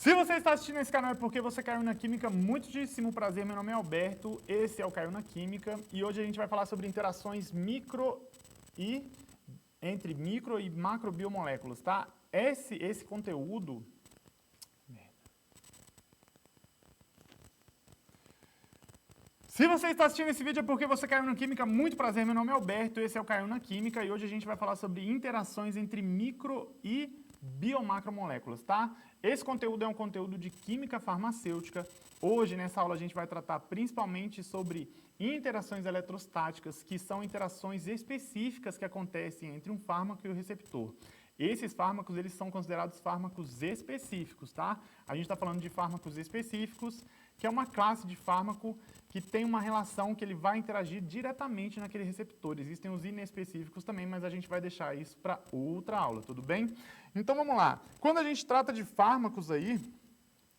Se você está assistindo esse canal é porque você caiu na Química. Muitíssimo prazer, meu nome é Alberto, esse é o Caiu na Química e hoje a gente vai falar sobre interações entre micro e macrobiomoléculas, tá? Esse conteúdo... Se você está assistindo esse vídeo é porque você caiu na Química. Muito prazer, meu nome é Alberto, esse é o Caiu na Química e hoje a gente vai falar sobre interações entre micro e biomacromoléculas, tá? Esse conteúdo é um conteúdo de química farmacêutica. Hoje, nessa aula, a gente vai tratar principalmente sobre interações eletrostáticas, que são interações específicas que acontecem entre um fármaco e o receptor. Esses fármacos, eles são considerados fármacos específicos, tá? A gente está falando de fármacos específicos, que é uma classe de fármaco que tem uma relação que ele vai interagir diretamente naquele receptor. Existem os inespecíficos também, mas a gente vai deixar isso para outra aula, tudo bem? Então vamos lá. Quando a gente trata de fármacos aí,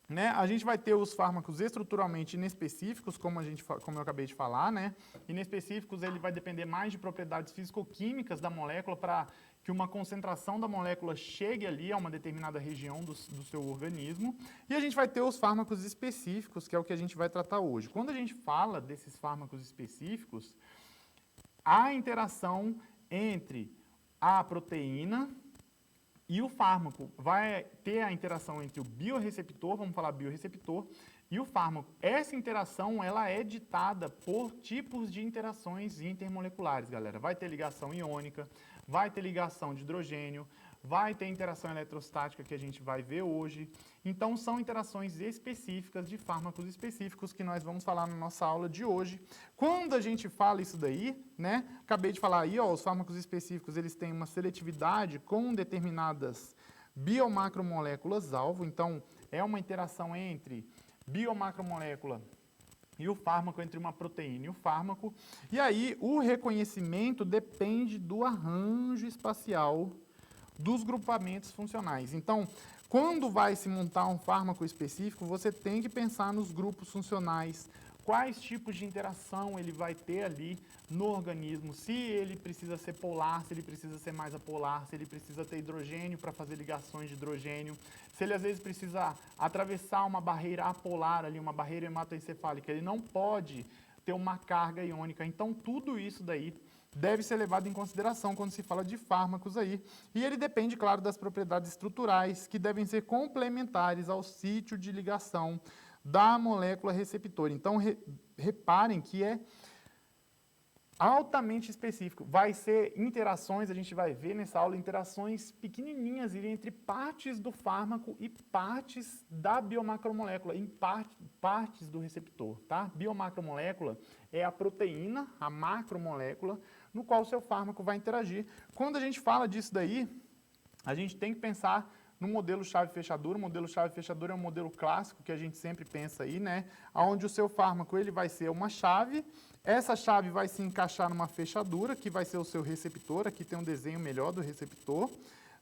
né, a gente vai ter os fármacos estruturalmente inespecíficos, como eu acabei de falar, né? Inespecíficos, ele vai depender mais de propriedades físico-químicas da molécula para que uma concentração da molécula chegue ali a uma determinada região do seu organismo. E a gente vai ter os fármacos específicos, que é o que a gente vai tratar hoje. Quando a gente fala desses fármacos específicos, a interação entre a proteína e o fármaco vai ter a interação entre o biorreceptor, vamos falar biorreceptor, e o fármaco. Essa interação, ela é ditada por tipos de interações intermoleculares, galera. Vai ter ligação iônica, vai ter ligação de hidrogênio, vai ter interação eletrostática que a gente vai ver hoje. Então, são interações específicas de fármacos específicos que nós vamos falar na nossa aula de hoje. Quando a gente fala isso daí, né? Acabei de falar aí, ó, os fármacos específicos, eles têm uma seletividade com determinadas biomacromoléculas-alvo. Então, é uma interação entre biomacromolécula e o fármaco, entre uma proteína e o fármaco. E aí, o reconhecimento depende do arranjo espacial dos grupamentos funcionais. Então, quando vai se montar um fármaco específico, você tem que pensar nos grupos funcionais, quais tipos de interação ele vai ter ali no organismo, se ele precisa ser polar, se ele precisa ser mais apolar, se ele precisa ter hidrogênio para fazer ligações de hidrogênio, se ele às vezes precisa atravessar uma barreira apolar ali, uma barreira hematoencefálica, ele não pode ter uma carga iônica. Então, tudo isso daí deve ser levado em consideração quando se fala de fármacos aí. E ele depende, claro, das propriedades estruturais, que devem ser complementares ao sítio de ligação da molécula receptor. Então, reparem que é altamente específico. Vai ser interações, a gente vai ver nessa aula, interações pequenininhas entre partes do fármaco e partes da biomacromolécula, em partes do receptor, tá? Biomacromolécula é a proteína, a macromolécula, no qual o seu fármaco vai interagir. Quando a gente fala disso daí, a gente tem que pensar no modelo chave-fechadura. O modelo chave-fechadura é um modelo clássico que a gente sempre pensa aí, né? Onde o seu fármaco ele vai ser uma chave, essa chave vai se encaixar numa fechadura, que vai ser o seu receptor. Aqui tem um desenho melhor do receptor,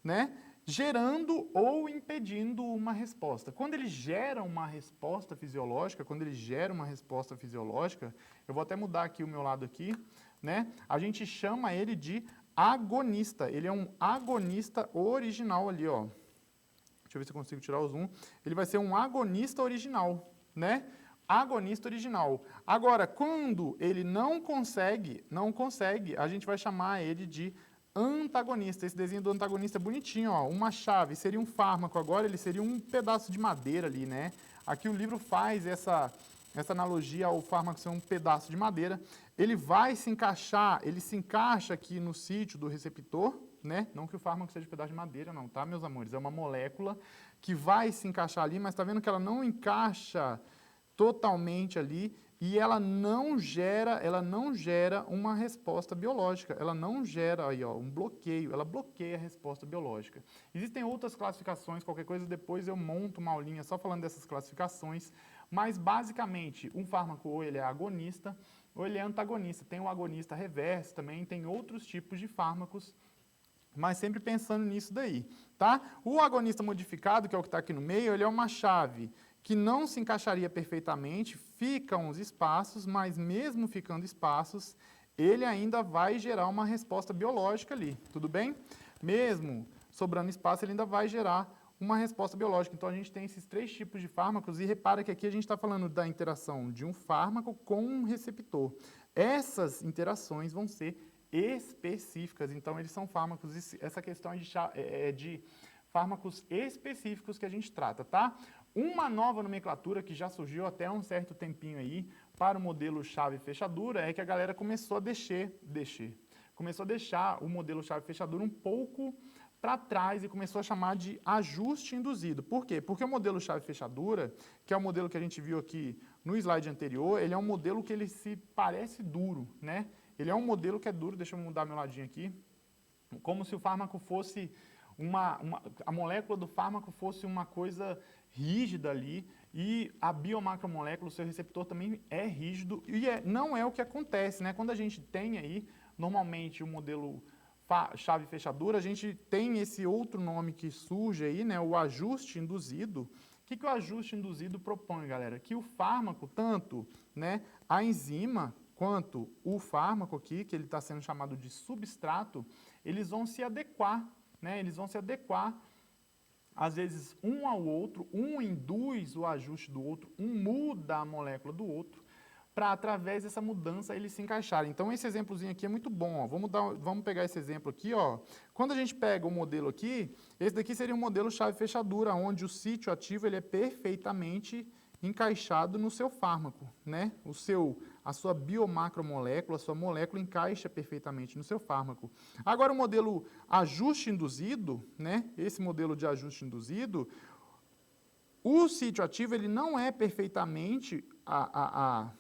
né? Gerando ou impedindo uma resposta. Quando ele gera uma resposta fisiológica, eu vou até mudar aqui o meu lado aqui, né? A gente chama ele de agonista. Ele é um agonista original ali, ó. Deixa eu ver se eu consigo tirar o zoom. Ele vai ser um agonista original, né? Agonista original. Agora, quando ele não consegue, a gente vai chamar ele de antagonista. Esse desenho do antagonista é bonitinho, ó. Uma chave seria um fármaco, agora ele seria um pedaço de madeira ali, né? Aqui o livro faz essa analogia ao fármaco ser um pedaço de madeira. Ele vai se encaixar, ele se encaixa aqui no sítio do receptor, né? Não que o fármaco seja um pedaço de madeira, não, tá, meus amores? É uma molécula que vai se encaixar ali, mas tá vendo que ela não encaixa totalmente ali e ela não gera uma resposta biológica. Ela não gera aí, ó, um bloqueio, ela bloqueia a resposta biológica. Existem outras classificações, qualquer coisa depois eu monto uma aulinha só falando dessas classificações, mas basicamente um fármaco ou ele é agonista ou ele é antagonista. Tem o agonista reverso também, tem outros tipos de fármacos, mas sempre pensando nisso daí, tá? O agonista modificado, que é o que está aqui no meio, ele é uma chave que não se encaixaria perfeitamente, ficam os espaços, mas mesmo ficando espaços, ele ainda vai gerar uma resposta biológica ali, tudo bem? Mesmo sobrando espaço, ele ainda vai gerar uma resposta biológica. Então, a gente tem esses 3 tipos de fármacos e repara que aqui a gente está falando da interação de um fármaco com um receptor. Essas interações vão ser específicas, então eles são fármacos, essa questão é de fármacos específicos que a gente trata, tá? Uma nova nomenclatura que já surgiu até há um certo tempinho aí para o modelo chave-fechadura é que a galera começou a deixar o modelo chave-fechadura um pouco para trás e começou a chamar de ajuste induzido. Por quê? Porque o modelo chave-fechadura, que é o modelo que a gente viu aqui no slide anterior, ele é um modelo que ele se parece duro, né? Ele é um modelo que é duro, deixa eu mudar meu ladinho aqui, como se o fármaco fosse a molécula do fármaco fosse uma coisa rígida ali e a biomacromolécula, o seu receptor também é rígido e não é o que acontece, né? Quando a gente tem aí, normalmente o modelo chave-fechadura, a gente tem esse outro nome que surge aí, né? O ajuste induzido. O que o ajuste induzido propõe, galera? Que o fármaco, tanto, né, a enzima quanto o fármaco aqui, que ele está sendo chamado de substrato, eles vão se adequar, né? Eles vão se adequar, às vezes, um ao outro, um induz o ajuste do outro, um muda a molécula do outro, para, através dessa mudança, eles se encaixarem. Então, esse exemplozinho aqui é muito bom. Ó. Vamos pegar esse exemplo aqui. Ó. Quando a gente pega o modelo aqui, esse daqui seria um modelo chave-fechadura, onde o sítio ativo ele é perfeitamente encaixado no seu fármaco, né? A sua biomacromolécula, a sua molécula encaixa perfeitamente no seu fármaco. Agora, o modelo ajuste induzido, né? Esse modelo de ajuste induzido, o sítio ativo ele não é perfeitamente a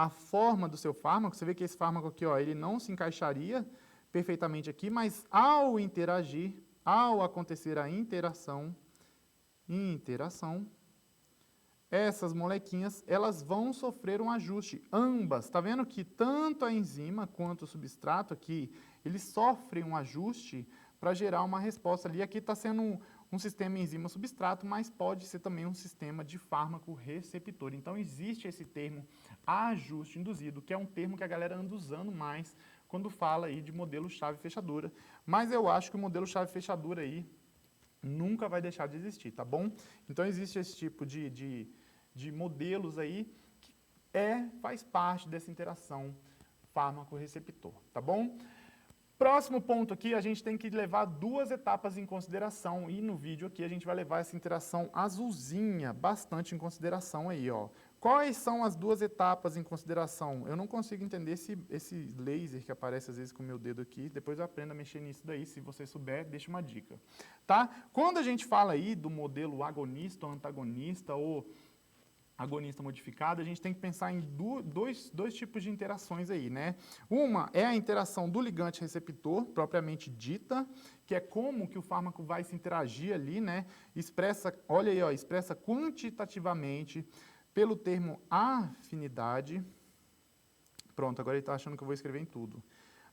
forma do seu fármaco. Você vê que esse fármaco aqui, ó, ele não se encaixaria perfeitamente aqui, mas ao interagir, ao acontecer a interação, essas molequinhas, elas vão sofrer um ajuste, ambas. Está vendo que tanto a enzima quanto o substrato aqui, eles sofrem um ajuste para gerar uma resposta ali. Aqui está sendo um sistema enzima-substrato, mas pode ser também um sistema de fármaco-receptor. Então, existe esse termo ajuste induzido, que é um termo que a galera anda usando mais quando fala aí de modelo chave-fechadura. Mas eu acho que o modelo chave-fechadura aí nunca vai deixar de existir, tá bom? Então, existe esse tipo de modelos aí que faz parte dessa interação fármaco-receptor, tá bom? Próximo ponto aqui, a gente tem que levar 2 etapas em consideração e no vídeo aqui a gente vai levar essa interação azulzinha bastante em consideração aí, ó. Quais são as 2 etapas em consideração? Eu não consigo entender esse laser que aparece às vezes com o meu dedo aqui, depois eu aprendo a mexer nisso daí, se você souber, deixa uma dica, tá? Quando a gente fala aí do modelo agonista ou antagonista ou agonista modificado, a gente tem que pensar em dois tipos de interações aí, né? Uma é a interação do ligante-receptor, propriamente dita, que é como que o fármaco vai se interagir ali, né? Olha aí, ó, expressa quantitativamente pelo termo afinidade. Pronto, agora ele está achando que eu vou escrever em tudo.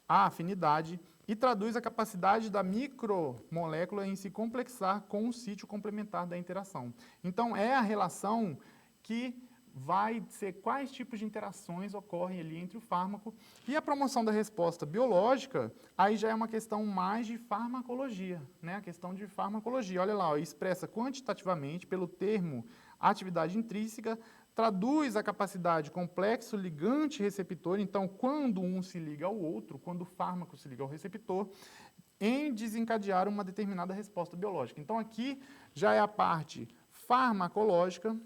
A afinidade e traduz a capacidade da micromolécula em se complexar com o sítio complementar da interação. Então, é a relação que vai ser quais tipos de interações ocorrem ali entre o fármaco e a promoção da resposta biológica, aí já é uma questão mais de farmacologia, né? A questão de farmacologia, olha lá, ó, expressa quantitativamente pelo termo atividade intrínseca, traduz a capacidade complexo ligante-receptor, então quando um se liga ao outro, quando o fármaco se liga ao receptor, em desencadear uma determinada resposta biológica. Então aqui já é a parte farmacológica,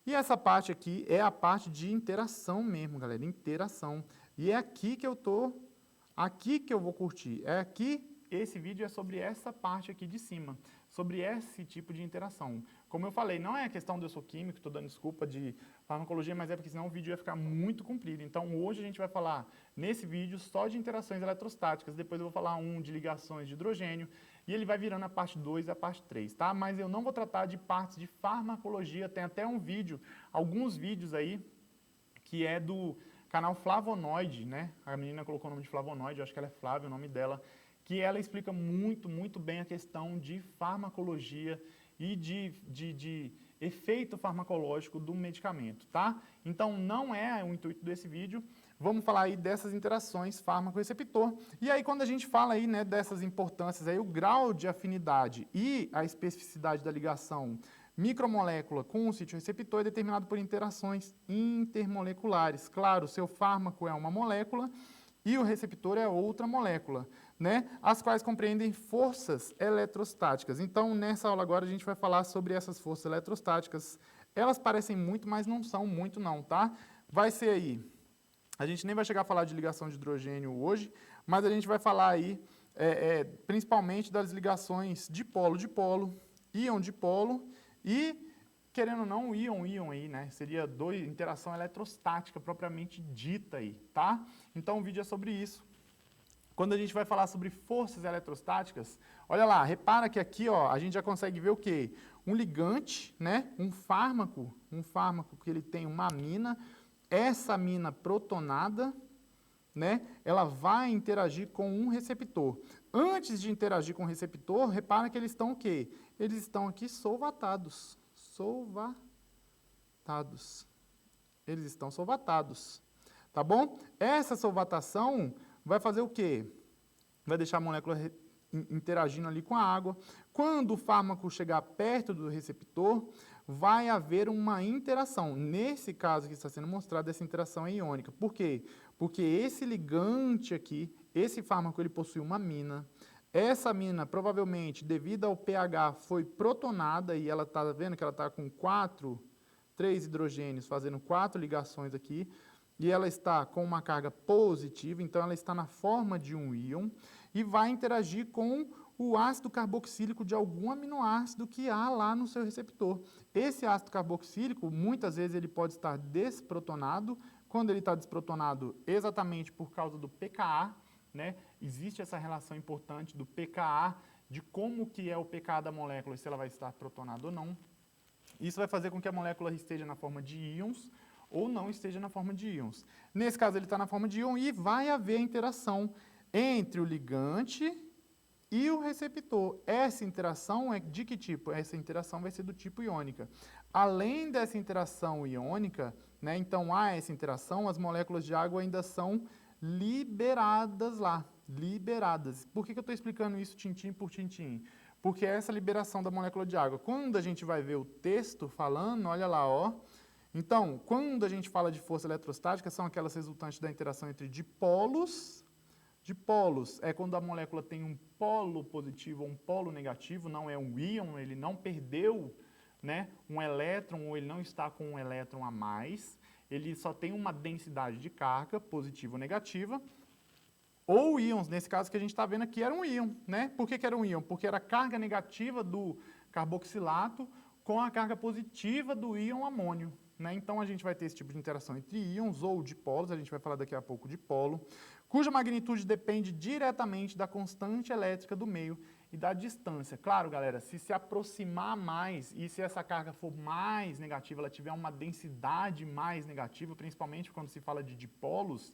e essa parte aqui é a parte de interação mesmo, galera, interação. E é aqui que eu vou curtir, esse vídeo é sobre essa parte aqui de cima, sobre esse tipo de interação. Como eu falei, não é a questão de eu sou químico, estou dando desculpa de farmacologia, mas é porque senão o vídeo ia ficar muito comprido. Então hoje a gente vai falar, nesse vídeo, só de interações eletrostáticas, depois eu vou falar de ligações de hidrogênio, e ele vai virando a parte 2 e a parte 3, tá? Mas eu não vou tratar de partes de farmacologia, tem até um vídeo, alguns vídeos aí, que é do canal Flavonoide, né? A menina colocou o nome de Flavonoide, eu acho que ela é Flávia, o nome dela, que ela explica muito bem a questão de farmacologia e de efeito farmacológico do medicamento, tá? Então, não é o intuito desse vídeo vamos falar aí dessas interações fármaco-receptor. E aí, quando a gente fala aí, né, dessas importâncias, aí, o grau de afinidade e a especificidade da ligação micromolécula com o sítio receptor é determinado por interações intermoleculares. Claro, o seu fármaco é uma molécula e o receptor é outra molécula, né, as quais compreendem forças eletrostáticas. Então, nessa aula agora, a gente vai falar sobre essas forças eletrostáticas. Elas parecem muito, mas não são muito não, tá? Vai ser aí, a gente nem vai chegar a falar de ligação de hidrogênio hoje, mas a gente vai falar aí, principalmente das ligações dipolo-dipolo, íon-dipolo e, querendo ou não, o íon-íon aí, né? Seria interação eletrostática propriamente dita aí, tá? Então o vídeo é sobre isso. Quando a gente vai falar sobre forças eletrostáticas, olha lá, repara que aqui, ó, a gente já consegue ver o quê? Um ligante, né? Um fármaco que ele tem uma amina, essa amina protonada, né? Ela vai interagir com um receptor. Antes de interagir com o receptor, repara que eles estão o quê? Eles estão aqui solvatados. Eles estão solvatados. Tá bom? Essa solvatação vai fazer o quê? Vai deixar a molécula interagindo ali com a água. Quando o fármaco chegar perto do receptor, vai haver uma interação. Nesse caso que está sendo mostrado, essa interação é iônica. Por quê? Porque esse ligante aqui, esse fármaco, ele possui uma amina. Essa amina, provavelmente, devido ao pH, foi protonada e ela está vendo que ela está com 3 hidrogênios, fazendo 4 ligações aqui, e ela está com uma carga positiva, então ela está na forma de um íon, e vai interagir com o ácido carboxílico de algum aminoácido que há lá no seu receptor. Esse ácido carboxílico, muitas vezes, ele pode estar desprotonado. Quando ele está desprotonado, exatamente por causa do pKa, né? Existe essa relação importante do pKa, de como que é o pKa da molécula, se ela vai estar protonada ou não. Isso vai fazer com que a molécula esteja na forma de íons ou não esteja na forma de íons. Nesse caso, ele está na forma de íon e vai haver interação entre o ligante e o receptor. Essa interação é de que tipo? Essa interação vai ser do tipo iônica. Além dessa interação iônica, né, então há essa interação, as moléculas de água ainda são liberadas lá. Liberadas. Por que eu estou explicando isso tintim por tintim? Porque essa liberação da molécula de água, quando a gente vai ver o texto falando, olha lá, ó. Então, quando a gente fala de força eletrostática, são aquelas resultantes da interação entre dipolos. Dipolos é quando a molécula tem um polo positivo ou um polo negativo, não é um íon, ele não perdeu, né, um elétron ou ele não está com um elétron a mais, ele só tem uma densidade de carga, positiva ou negativa, ou íons, nesse caso que a gente está vendo aqui era um íon, né? Por que era um íon? Porque era a carga negativa do carboxilato com a carga positiva do íon amônio. Né? Então, a gente vai ter esse tipo de interação entre íons ou dipolos, a gente vai falar daqui a pouco de polo, cuja magnitude depende diretamente da constante elétrica do meio e da distância. Claro, galera, se aproximar mais e se essa carga for mais negativa, ela tiver uma densidade mais negativa, principalmente quando se fala de dipolos,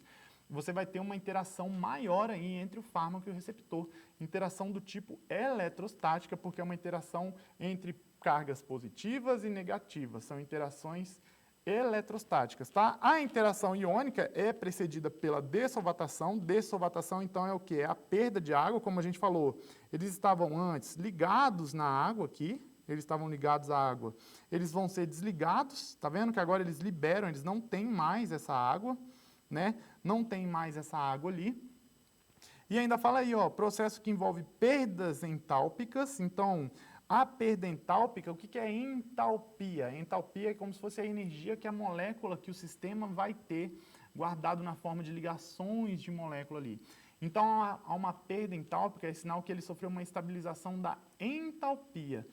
você vai ter uma interação maior aí entre o fármaco e o receptor. Interação do tipo eletrostática, porque é uma interação entre cargas positivas e negativas. São interações eletrostáticas, tá? A interação iônica é precedida pela dessolvatação. Dessolvatação, então, é o quê? É a perda de água, como a gente falou. Eles estavam antes ligados na água aqui, eles estavam ligados à água. Eles vão ser desligados, tá vendo que agora eles liberam, eles não têm mais essa água, né? Não tem mais essa água ali. E ainda fala aí, ó, processo que envolve perdas entálpicas. Então, a perda entálpica, o que é entalpia? Entalpia é como se fosse a energia que a molécula, que o sistema vai ter guardado na forma de ligações de molécula ali. Então, há uma perda entálpica, é sinal que ele sofreu uma estabilização da entalpia.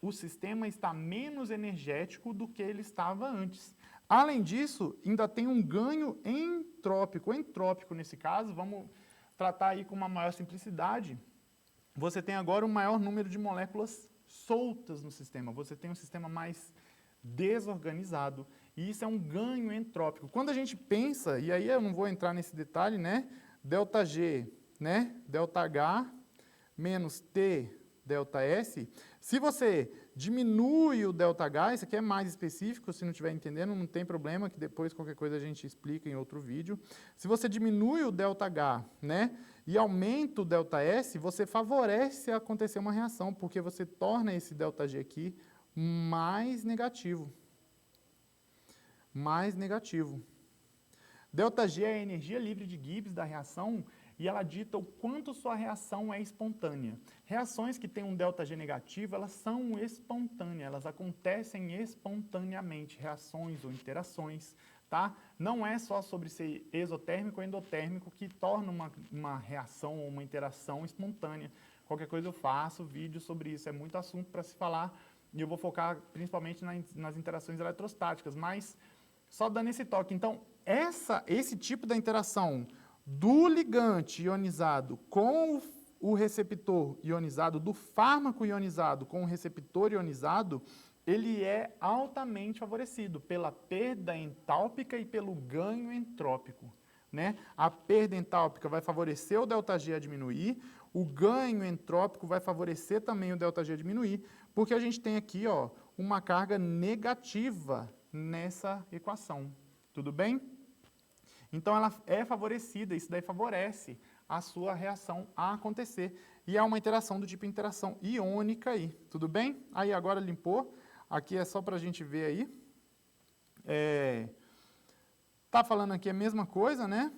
O sistema está menos energético do que ele estava antes. Além disso, ainda tem um ganho entrópico. Entrópico, nesse caso, vamos tratar aí com uma maior simplicidade. Você tem agora um maior número de moléculas soltas no sistema. Você tem um sistema mais desorganizado. E isso é um ganho entrópico. Quando a gente pensa, e aí eu não vou entrar nesse detalhe, né? ΔG, né? ΔH menos T ΔS. Se você diminui o ΔH, isso aqui é mais específico, se não estiver entendendo, não tem problema, que depois qualquer coisa a gente explica em outro vídeo. Se você diminui o ΔH, né, e aumenta o ΔS, você favorece a acontecer uma reação, porque você torna esse ΔG aqui mais negativo. Mais negativo. ΔG é a energia livre de Gibbs da reação e ela dita o quanto sua reação é espontânea. Reações que têm um ΔG negativo, elas são espontâneas, elas acontecem espontaneamente, reações ou interações, tá? Não é só sobre ser exotérmico ou endotérmico que torna uma reação ou uma interação espontânea. Qualquer coisa eu faço vídeo sobre isso, é muito assunto para se falar e eu vou focar principalmente nas interações eletrostáticas, mas só dando esse toque. Então, esse tipo da interação do ligante ionizado com o receptor ionizado, do fármaco ionizado com o receptor ionizado, ele é altamente favorecido pela perda entálpica e pelo ganho entrópico, né? A perda entálpica vai favorecer o ΔG a diminuir, o ganho entrópico vai favorecer também o ΔG a diminuir, porque a gente tem aqui, ó, uma carga negativa nessa equação. Tudo bem? Então, ela é favorecida, isso daí favorece a sua reação a acontecer. E é uma interação do tipo interação iônica aí, tudo bem? Aí, agora limpou. Aqui é só para a gente ver aí. Tá falando aqui a mesma coisa, né?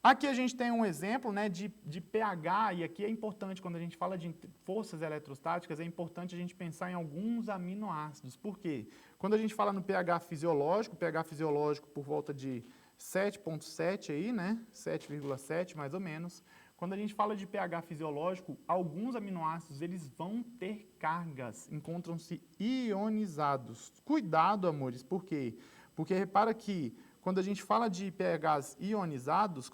Aqui a gente tem um exemplo, né, de pH, e aqui é importante, quando a gente fala de forças eletrostáticas, é importante a gente pensar em alguns aminoácidos. Por quê? Quando a gente fala no pH fisiológico por volta de 7,7 aí, né, 7,7 mais ou menos, quando a gente fala de pH fisiológico, alguns aminoácidos eles vão ter cargas, encontram-se ionizados. Cuidado, amores, por quê? Porque repara que quando a gente fala de pHs ionizados,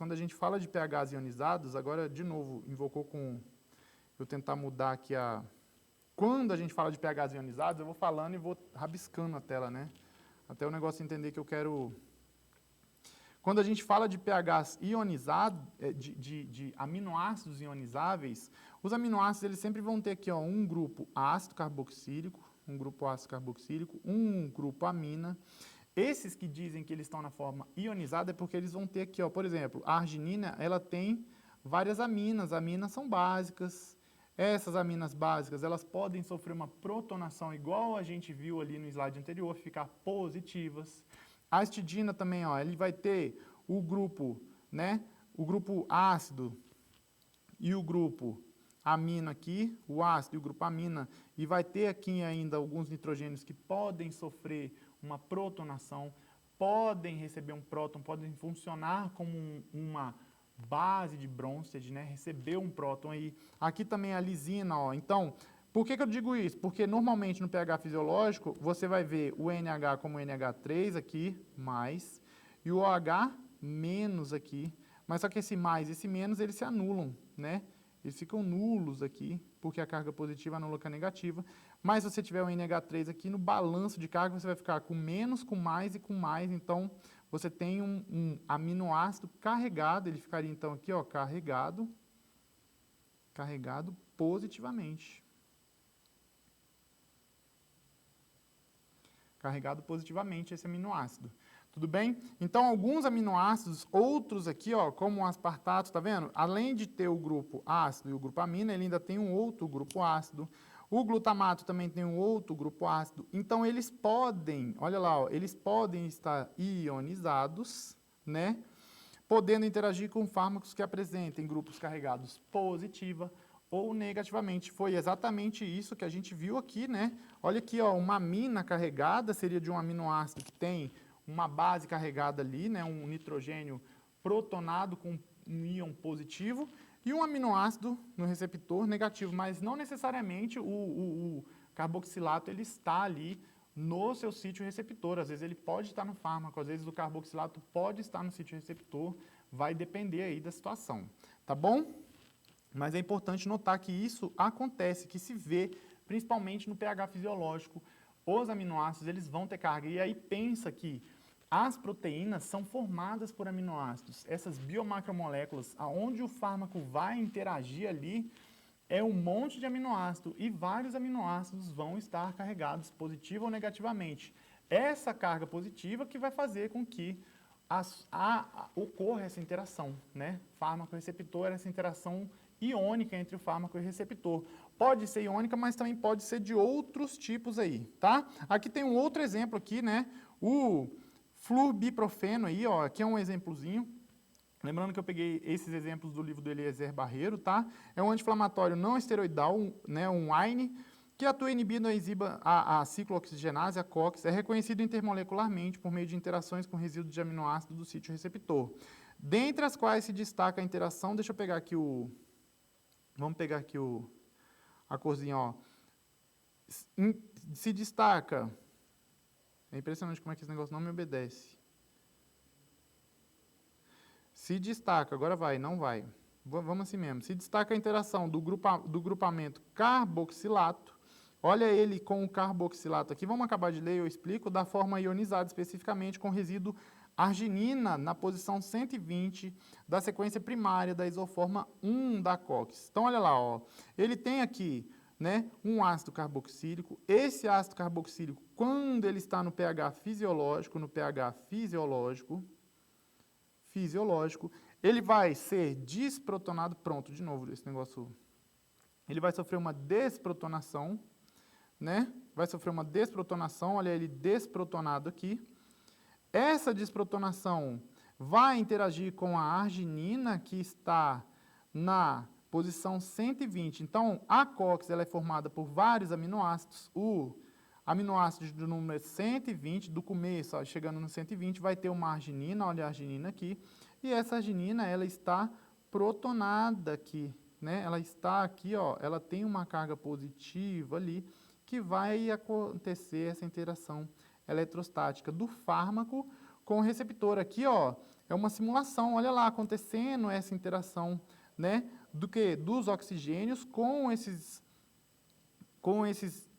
agora de novo invocou com, eu tentar mudar aqui quando a gente fala de pHs ionizados, eu vou falando e vou rabiscando a tela, né? Até o negócio entender que eu quero. Quando a gente fala de pHs ionizados, de aminoácidos ionizáveis, os aminoácidos eles sempre vão ter aqui, ó, um grupo ácido carboxílico, um grupo amina. Esses que dizem que eles estão na forma ionizada é porque eles vão ter aqui, ó, por exemplo, a arginina, ela tem várias aminas. Aminas são básicas. Essas aminas básicas, elas podem sofrer uma protonação igual a gente viu ali no slide anterior, ficar positivas. A histidina também, ó, ele vai ter o grupo, né, o grupo ácido e o grupo amina aqui, o ácido e o grupo amina, e vai ter aqui ainda alguns nitrogênios que podem sofrer uma protonação, podem receber um próton, podem funcionar como uma base de Bronsted, né? Receber um próton aí. Aqui também a lisina, ó. Então, por que eu digo isso? Porque normalmente no pH fisiológico, você vai ver o NH como NH3 aqui, mais, e o OH menos aqui. Mas só que esse mais e esse menos, eles se anulam, né? Eles ficam nulos aqui, porque a carga positiva anula com a negativa. Mas se você tiver o NH3 aqui, no balanço de carga, você vai ficar com menos, com mais e com mais. Então, você tem um aminoácido carregado. Ele ficaria, então, aqui, ó, carregado positivamente. Carregado positivamente esse aminoácido. Tudo bem? Então, alguns aminoácidos, outros aqui, ó, como o aspartato, tá vendo? Além de ter o grupo ácido e o grupo amina, ele ainda tem um outro grupo ácido. O glutamato também tem um outro grupo ácido. Então, eles podem, olha lá, ó, eles podem estar ionizados, né? Podendo interagir com fármacos que apresentem grupos carregados positiva ou negativamente. Foi exatamente isso que a gente viu aqui, né? Olha aqui, ó, uma amina carregada seria de um aminoácido que tem uma base carregada ali, né, um nitrogênio protonado com um íon positivo, e um aminoácido no receptor negativo, mas não necessariamente o carboxilato ele está ali no seu sítio receptor. Às vezes ele pode estar no fármaco, às vezes o carboxilato pode estar no sítio receptor, vai depender aí da situação, tá bom? Mas é importante notar que isso acontece, que se vê principalmente no pH fisiológico. Os aminoácidos eles vão ter carga, e aí pensa que as proteínas são formadas por aminoácidos. Essas biomacromoléculas, aonde o fármaco vai interagir ali, é um monte de aminoácido e vários aminoácidos vão estar carregados positivo ou negativamente. Essa carga positiva que vai fazer com que ocorra essa interação, né? Fármaco-receptor, essa interação iônica entre o fármaco e o receptor. Pode ser iônica, mas também pode ser de outros tipos aí, tá? Aqui tem um outro exemplo aqui, né? O fluorbiprofeno aí, ó, aqui é um exemplozinho. Lembrando que eu peguei esses exemplos do livro do Eliezer Barreiro, tá? É um anti-inflamatório não esteroidal, né, um AINE, que atua inibindo a ciclooxigenase, a COX, é reconhecido intermolecularmente por meio de interações com resíduos de aminoácido do sítio receptor. Dentre as quais se destaca a interação, deixa eu pegar aqui vamos pegar aqui a corzinha, ó. Se destaca, é impressionante como é que esse negócio não me obedece. Se destaca, agora vai, não vai. Vamos assim mesmo. Se destaca a interação do grupamento carboxilato. Olha ele com o carboxilato aqui. Vamos acabar de ler, eu explico. Da forma ionizada, especificamente com resíduo arginina na posição 120 da sequência primária da isoforma 1 da COX. Então, olha lá, ó. Ele tem aqui, né, um ácido carboxílico. Esse ácido carboxílico, quando ele está no pH fisiológico, ele vai ser desprotonado, pronto, de novo esse negócio, ele vai sofrer uma desprotonação, né? Vai sofrer uma desprotonação, olha ele desprotonado aqui. Essa desprotonação vai interagir com a arginina que está na posição 120. Então, a COX ela é formada por vários aminoácidos. O aminoácido do número 120, do começo, ó, chegando no 120, vai ter uma arginina, olha a arginina aqui, e essa arginina, ela está protonada aqui, né? Ela está aqui, ó, ela tem uma carga positiva ali, que vai acontecer essa interação eletrostática do fármaco com o receptor. Aqui, ó, é uma simulação, olha lá, acontecendo essa interação, né? Do que? Dos oxigênios com esses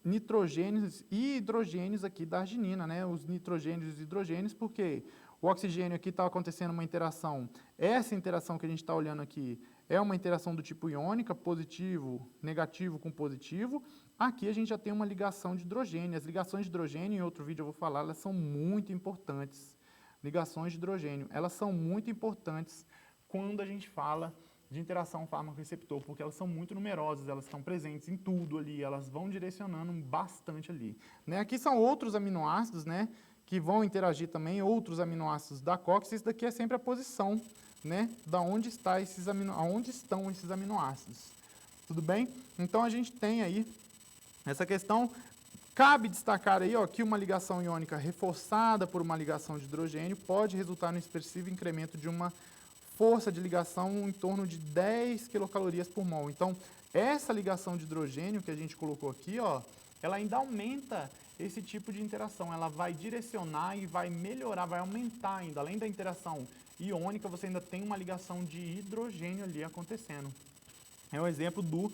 nitrogênios e hidrogênios aqui da arginina, né? Os nitrogênios e hidrogênios, porque o oxigênio aqui está acontecendo uma interação. Essa interação que a gente está olhando aqui é uma interação do tipo iônica, positivo, negativo com positivo. Aqui a gente já tem uma ligação de hidrogênio. As ligações de hidrogênio, em outro vídeo eu vou falar, elas são muito importantes. Ligações de hidrogênio, elas são muito importantes quando a gente fala de interação fármaco-receptor, porque elas são muito numerosas, elas estão presentes em tudo ali, elas vão direcionando bastante ali. Né? Aqui são outros aminoácidos, né, que vão interagir também, outros aminoácidos da COX, isso daqui é sempre a posição, né, da onde estão esses aminoácidos. Tudo bem? Então, a gente tem aí essa questão. Cabe destacar aí, ó, que uma ligação iônica reforçada por uma ligação de hidrogênio pode resultar no expressivo incremento de uma força de ligação em torno de 10 quilocalorias por mol. Então, essa ligação de hidrogênio que a gente colocou aqui, ó, ela ainda aumenta esse tipo de interação. Ela vai direcionar e vai melhorar, vai aumentar ainda. Além da interação iônica, você ainda tem uma ligação de hidrogênio ali acontecendo. É um exemplo do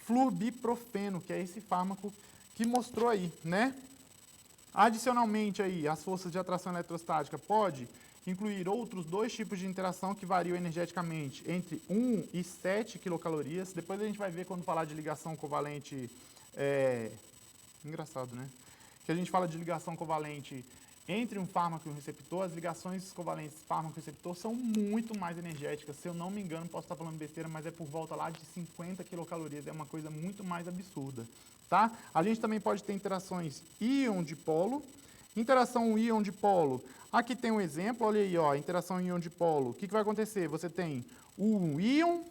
fluorbiprofeno, que é esse fármaco que mostrou aí, né? Adicionalmente aí, as forças de atração eletrostática pode incluir outros dois tipos de interação que variam energeticamente entre 1 e 7 quilocalorias. Depois a gente vai ver quando falar de ligação covalente, engraçado, né? Que a gente fala de ligação covalente entre um fármaco e um receptor, as ligações covalentes fármaco-receptor são muito mais energéticas. Se eu não me engano, posso estar falando besteira, mas é por volta lá de 50 quilocalorias, é uma coisa muito mais absurda. Tá? A gente também pode ter interações íon-dipolo. Interação íon-dipolo, aqui tem um exemplo, olha aí, ó, interação íon-dipolo. O que vai acontecer? Você tem o íon,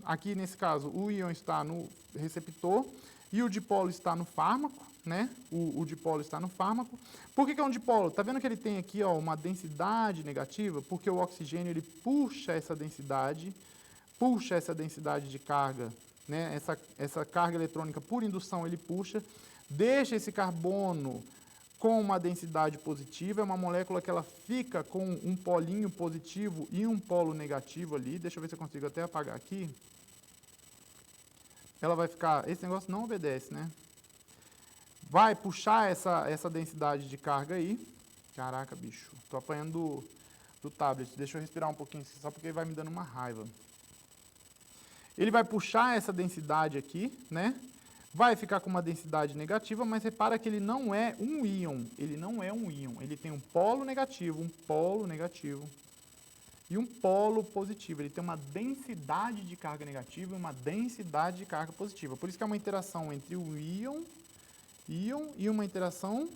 aqui nesse caso o íon está no receptor e o dipolo está no fármaco, né? O dipolo está no fármaco. Por que é um dipolo? Está vendo que ele tem aqui, ó, uma densidade negativa? Porque o oxigênio ele puxa essa densidade de carga, né? Essa carga eletrônica por indução ele puxa, deixa esse carbono com uma densidade positiva, é uma molécula que ela fica com um polinho positivo e um polo negativo ali. Deixa eu ver se eu consigo até apagar aqui. Ela vai ficar... Esse negócio não obedece, né? Vai puxar essa densidade de carga aí. Caraca, bicho. Tô apanhando do tablet. Deixa eu respirar um pouquinho, só porque vai me dando uma raiva. Ele vai puxar essa densidade aqui, né? Vai ficar com uma densidade negativa, mas repara que ele não é um íon. Ele não é um íon. Ele tem um polo negativo e um polo positivo. Ele tem uma densidade de carga negativa e uma densidade de carga positiva. Por isso que é uma interação entre o íon e uma interação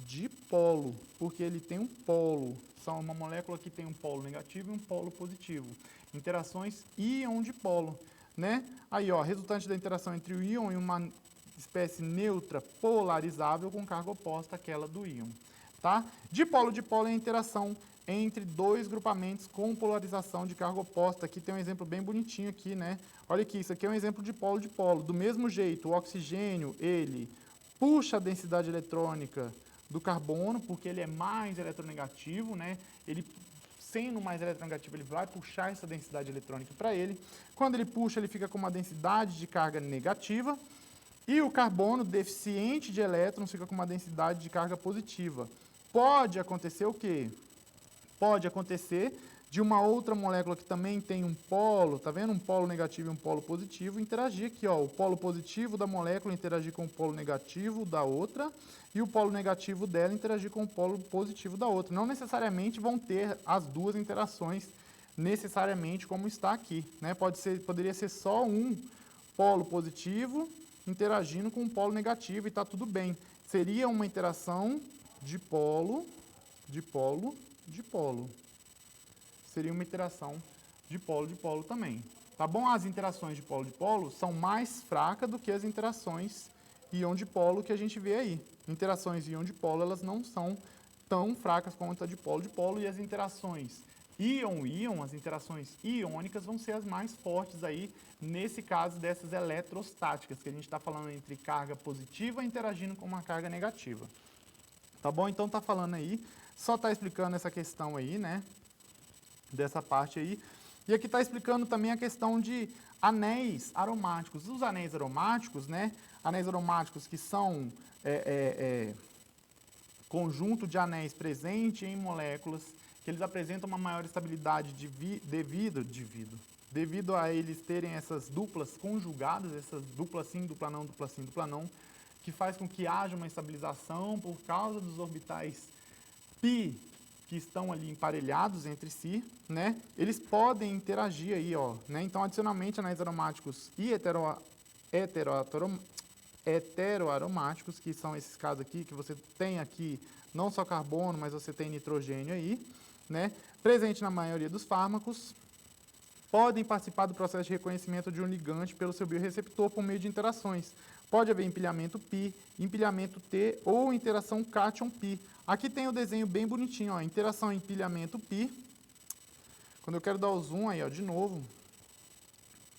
dipolo, porque ele tem um polo. São uma molécula que tem um polo negativo e um polo positivo. Interações íon-dipolo, né? Aí, ó, resultante da interação entre o íon e uma espécie neutra polarizável com carga oposta àquela do íon, tá? Dipolo-dipolo é a interação entre dois grupamentos com polarização de carga oposta. Aqui tem um exemplo bem bonitinho aqui, né? Olha aqui, isso aqui é um exemplo de polo-dipolo. Do mesmo jeito, o oxigênio, ele puxa a densidade eletrônica do carbono, porque ele é mais eletronegativo, né? Ele, sendo mais eletronegativo, ele vai puxar essa densidade eletrônica para ele. Quando ele puxa, ele fica com uma densidade de carga negativa. E o carbono, deficiente de elétrons, fica com uma densidade de carga positiva. Pode acontecer o quê? Pode acontecer de uma outra molécula que também tem um polo, tá vendo? Um polo negativo e um polo positivo, interagir aqui, ó. O polo positivo da molécula interagir com o polo negativo da outra e o polo negativo dela interagir com o polo positivo da outra. Não necessariamente vão ter as duas interações necessariamente como está aqui, né? Poderia ser só um polo positivo interagindo com um polo negativo e está tudo bem. Seria uma interação de polo, seria uma interação de polo também. Tá bom? As interações de polo são mais fracas do que as interações íon-dipolo que a gente vê aí. Interações íon-dipolo, elas não são tão fracas quanto a de polo, e as interações íon-íon, as interações iônicas, vão ser as mais fortes aí, nesse caso dessas eletrostáticas, que a gente está falando entre carga positiva interagindo com uma carga negativa. Tá bom? Então tá falando aí, só tá explicando essa questão aí, né? Dessa parte aí. E aqui está explicando também a questão de anéis aromáticos. Os anéis aromáticos, né? Anéis aromáticos que são conjunto de anéis presente em moléculas que eles apresentam uma maior estabilidade devido a eles terem essas duplas conjugadas, essas dupla sim, dupla não, que faz com que haja uma estabilização por causa dos orbitais π que estão ali emparelhados entre si, né? Eles podem interagir aí, ó, né? Então, adicionalmente, anéis aromáticos e heteroaromáticos, que são esses casos aqui, que você tem aqui não só carbono, mas você tem nitrogênio aí, né? Presente na maioria dos fármacos, podem participar do processo de reconhecimento de um ligante pelo seu biorreceptor por meio de interações. Pode haver empilhamento π, empilhamento T ou interação cátion-π. Aqui tem o desenho bem bonitinho, ó, interação empilhamento π. Quando eu quero dar o zoom aí, ó, de novo,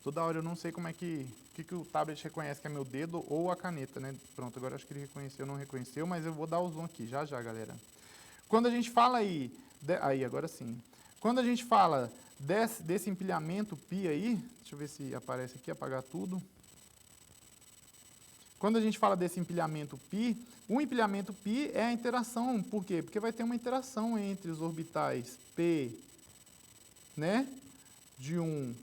toda hora eu não sei como é que o tablet reconhece que é meu dedo ou a caneta, né? Pronto, agora acho que ele reconheceu, não reconheceu, mas eu vou dar o zoom aqui, já, galera. Quando a gente fala aí, agora sim. Quando a gente fala desse empilhamento π aí, deixa eu ver se aparece aqui, apagar tudo. Quando a gente fala desse empilhamento π, o empilhamento π é a interação. Por quê? Porque vai ter uma interação entre os orbitais p, né, de um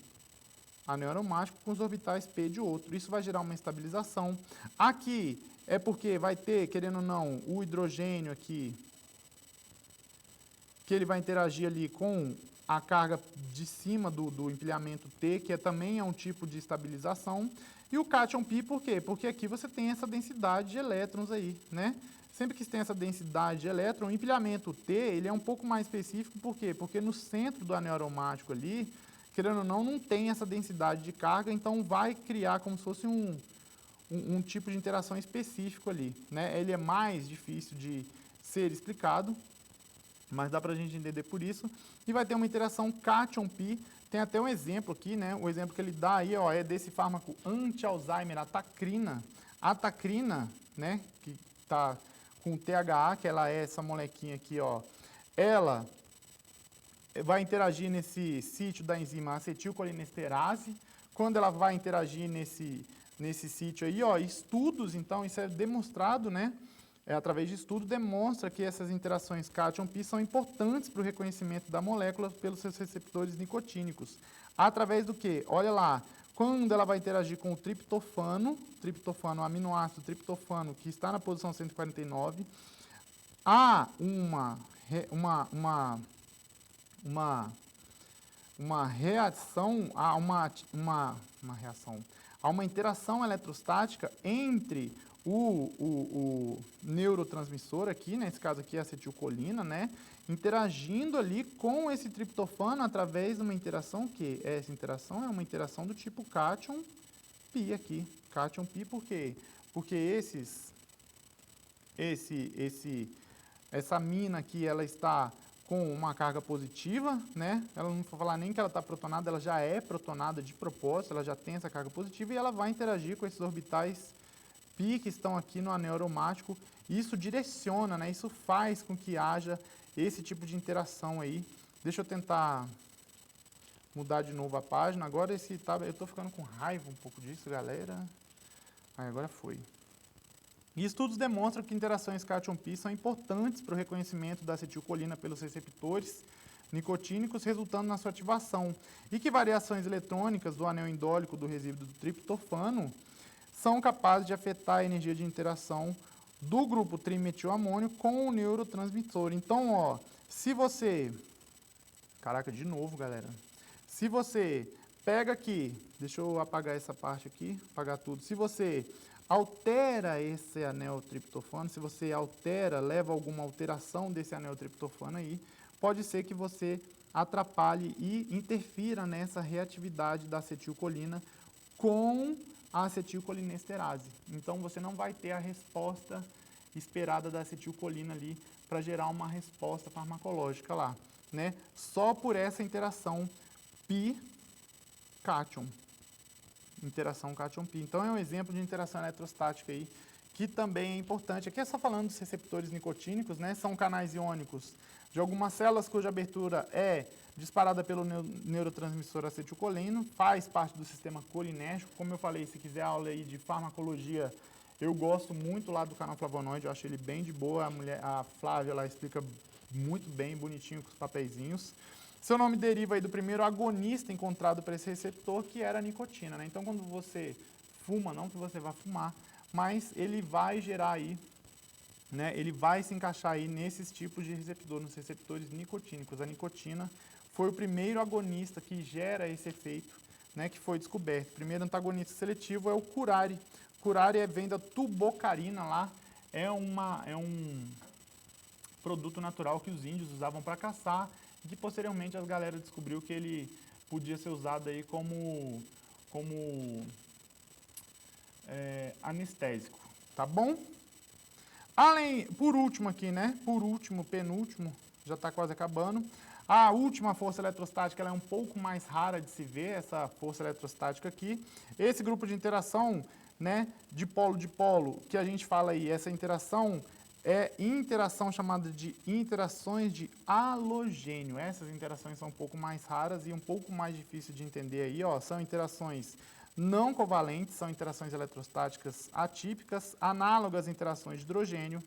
anel aromático com os orbitais p de outro. Isso vai gerar uma estabilização. Aqui é porque vai ter, querendo ou não, o hidrogênio aqui, que ele vai interagir ali com a carga de cima do empilhamento T, que também é um tipo de estabilização. E o cátion π, por quê? Porque aqui você tem essa densidade de elétrons aí, né? Sempre que tem essa densidade de elétron, o empilhamento T, ele é um pouco mais específico, por quê? Porque no centro do anel aromático ali, querendo ou não tem essa densidade de carga, então vai criar como se fosse um tipo de interação específico ali, né? Ele é mais difícil de ser explicado, mas dá para a gente entender por isso. E vai ter uma interação cátion-π. Tem até um exemplo aqui, né? O exemplo que ele dá aí, ó, é desse fármaco anti-Alzheimer, a tacrina. A tacrina, né, que está com THA, que ela é essa molequinha aqui, ó, ela vai interagir nesse sítio da enzima acetilcolinesterase. Quando ela vai interagir nesse sítio aí, ó, estudos, então, isso é demonstrado, né? Através de estudo, demonstra que essas interações cátion-π são importantes para o reconhecimento da molécula pelos seus receptores nicotínicos. Através do quê? Olha lá, quando ela vai interagir com o triptofano, o aminoácido triptofano, que está na posição 149, há uma reação, há uma interação eletrostática entre o neurotransmissor aqui, nesse caso aqui a acetilcolina, né, interagindo ali com esse triptofano através de uma interação que essa interação é uma interação do tipo cátion-pi aqui. Cátion-pi por quê? Porque essa amina aqui, ela está com uma carga positiva, né? Ela não vou falar nem que ela está protonada, ela já é protonada de propósito, ela já tem essa carga positiva e ela vai interagir com esses orbitais pi que estão aqui no anel aromático. Isso direciona, né? Isso faz com que haja esse tipo de interação aí. Deixa eu tentar mudar de novo a página. Agora eu estou ficando com raiva um pouco disso, galera. Agora foi. E estudos demonstram que interações cátion-pi são importantes para o reconhecimento da acetilcolina pelos receptores nicotínicos, resultando na sua ativação. E que variações eletrônicas do anel indólico do resíduo do triptofano são capazes de afetar a energia de interação do grupo trimetilamônio com o neurotransmissor. Então, ó, se você... Caraca, de novo, galera. Se você pega aqui... Deixa eu apagar essa parte aqui, apagar tudo. Se você altera esse anel triptofano, se você leva alguma alteração desse anel triptofano aí, pode ser que você atrapalhe e interfira nessa reatividade da acetilcolina com a acetilcolinesterase. Então, você não vai ter a resposta esperada da acetilcolina ali para gerar uma resposta farmacológica lá, né? Só por essa interação pi-cátion. Interação cátion-pi. Então, é um exemplo de interação eletrostática aí, que também é importante. Aqui é só falando dos receptores nicotínicos, né? São canais iônicos de algumas células cuja abertura é disparada pelo neurotransmissor acetilcolino, faz parte do sistema colinérgico. Como eu falei, se quiser aula aí de farmacologia, eu gosto muito lá do canal Flavonoide, eu acho ele bem de boa. A Flávia lá explica muito bem, bonitinho, com os papeizinhos. Seu nome deriva aí do primeiro agonista encontrado para esse receptor, que era a nicotina, né? Então, quando você fuma, não que você vá fumar, mas ele vai gerar aí, né? Ele vai se encaixar aí nesses tipos de receptor, nos receptores nicotínicos. A nicotina foi o primeiro agonista que gera esse efeito, né, que foi descoberto. O primeiro antagonista seletivo é o curare. Curare vem da tubocarina lá, é um produto natural que os índios usavam para caçar, e que posteriormente a galera descobriu que ele podia ser usado aí como anestésico, tá bom? Por último aqui, né? Penúltimo, já está quase acabando. A última força eletrostática, ela é um pouco mais rara de se ver, essa força eletrostática aqui. Esse grupo de interação, né, de polo, que a gente fala aí, essa interação é interação chamada de interações de halogênio. Essas interações são um pouco mais raras e um pouco mais difíceis de entender aí, ó. São interações não covalentes, são interações eletrostáticas atípicas, análogas a interações de hidrogênio,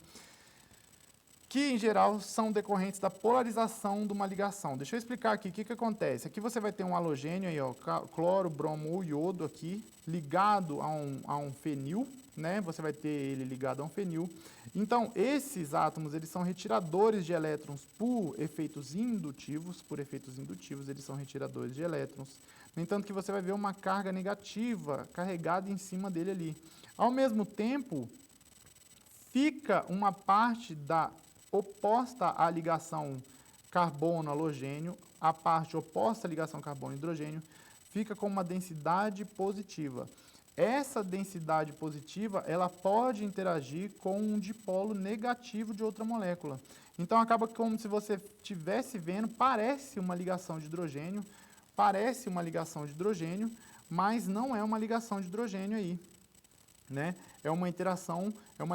que, em geral, são decorrentes da polarização de uma ligação. Deixa eu explicar aqui o que acontece. Aqui você vai ter um halogênio, aí, ó, cloro, bromo ou iodo aqui, ligado a um fenil, né? Você vai ter ele ligado a um fenil. Então, esses átomos, eles são retiradores de elétrons por efeitos indutivos. Eles são retiradores de elétrons. No entanto, que você vai ver uma carga negativa carregada em cima dele ali. Ao mesmo tempo, fica uma parte oposta à ligação carbono-halogênio, a parte oposta à ligação carbono-hidrogênio, fica com uma densidade positiva. Essa densidade positiva, ela pode interagir com um dipolo negativo de outra molécula. Então, acaba como se você estivesse vendo, parece uma ligação de hidrogênio, mas não é uma ligação de hidrogênio aí, né? É uma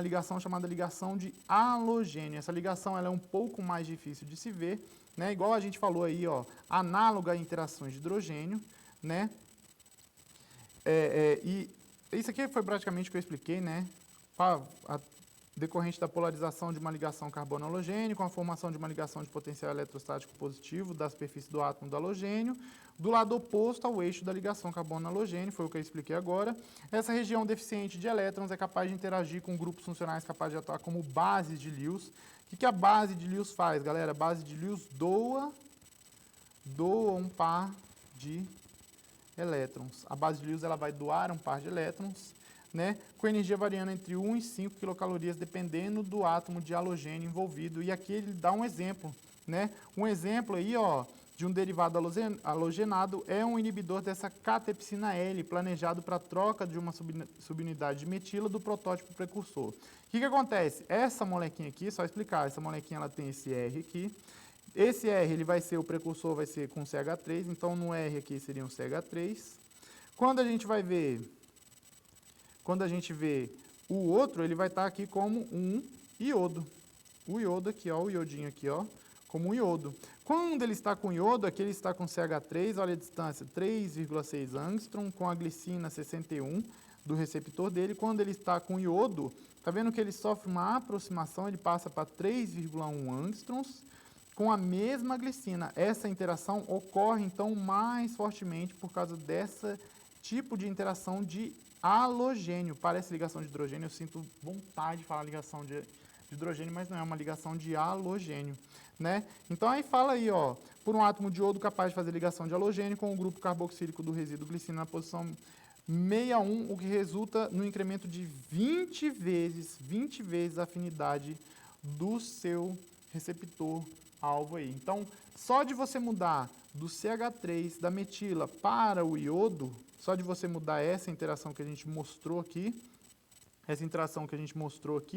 ligação chamada ligação de halogênio. Essa ligação ela é um pouco mais difícil de se ver, né? Igual a gente falou aí, ó, análoga a interações de hidrogênio, né? E isso aqui foi praticamente o que eu expliquei, né? decorrente da polarização de uma ligação carbono-halogênio, com a formação de uma ligação de potencial eletrostático positivo da superfície do átomo do halogênio, do lado oposto ao eixo da ligação carbono-halogênio, foi o que eu expliquei agora. Essa região deficiente de elétrons é capaz de interagir com grupos funcionais capazes de atuar como bases de Lewis. O que a base de Lewis faz, galera? A base de Lewis doa um par de elétrons. A base de Lewis ela vai doar um par de elétrons, né, com energia variando entre 1 e 5 quilocalorias, dependendo do átomo de halogênio envolvido. E aqui ele dá um exemplo, né? Um exemplo aí, ó, de um derivado halogenado é um inibidor dessa catepsina L, planejado para a troca de uma subunidade de metila do protótipo precursor. O que acontece? Essa molequinha aqui, só explicar, essa molequinha ela tem esse R aqui. Esse R ele vai ser, o precursor vai ser com CH3, então no R aqui seria um CH3. Quando a gente vê o outro, ele vai estar aqui como um iodo. O iodo aqui, ó, o iodinho aqui, ó, como um iodo. Quando ele está com iodo, aqui ele está com CH3, olha a distância, 3,6 angstrom, com a glicina 61 do receptor dele. Quando ele está com iodo, tá vendo que ele sofre uma aproximação, ele passa para 3,1 angstroms, com a mesma glicina. Essa interação ocorre, então, mais fortemente por causa desse tipo de interação de halogênio. Parece ligação de hidrogênio, eu sinto vontade de falar ligação de hidrogênio, mas não é uma ligação de halogênio, né? Então, aí fala aí, ó, por um átomo de iodo capaz de fazer ligação de halogênio com o grupo carboxílico do resíduo glicina na posição 61, o que resulta no incremento de 20 vezes a afinidade do seu receptor alvo aí. Então, só de você mudar do CH3 da metila para o iodo, só de você mudar essa interação que a gente mostrou aqui,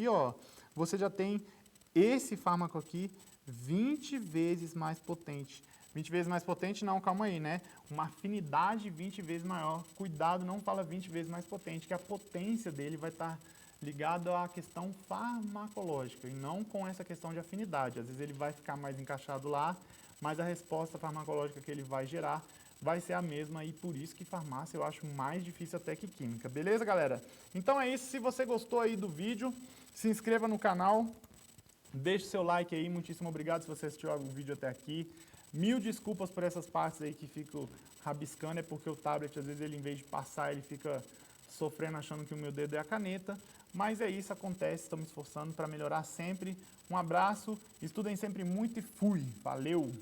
ó, você já tem esse fármaco aqui 20 vezes mais potente. 20 vezes mais potente, não, calma aí, né? Uma afinidade 20 vezes maior. Cuidado, não fala 20 vezes mais potente, que a potência dele vai estar ligado à questão farmacológica e não com essa questão de afinidade. Às vezes ele vai ficar mais encaixado lá, mas a resposta farmacológica que ele vai gerar vai ser a mesma e por isso que farmácia eu acho mais difícil até que química. Beleza, galera? Então é isso. Se você gostou aí do vídeo, se inscreva no canal, deixe seu like aí. Muitíssimo obrigado se você assistiu o vídeo até aqui. Mil desculpas por essas partes aí que fico rabiscando, é porque o tablet, às vezes, ele em vez de passar, ele fica sofrendo achando que o meu dedo é a caneta. Mas é isso, acontece, estamos esforçando para melhorar sempre. Um abraço, estudem sempre muito e fui. Valeu!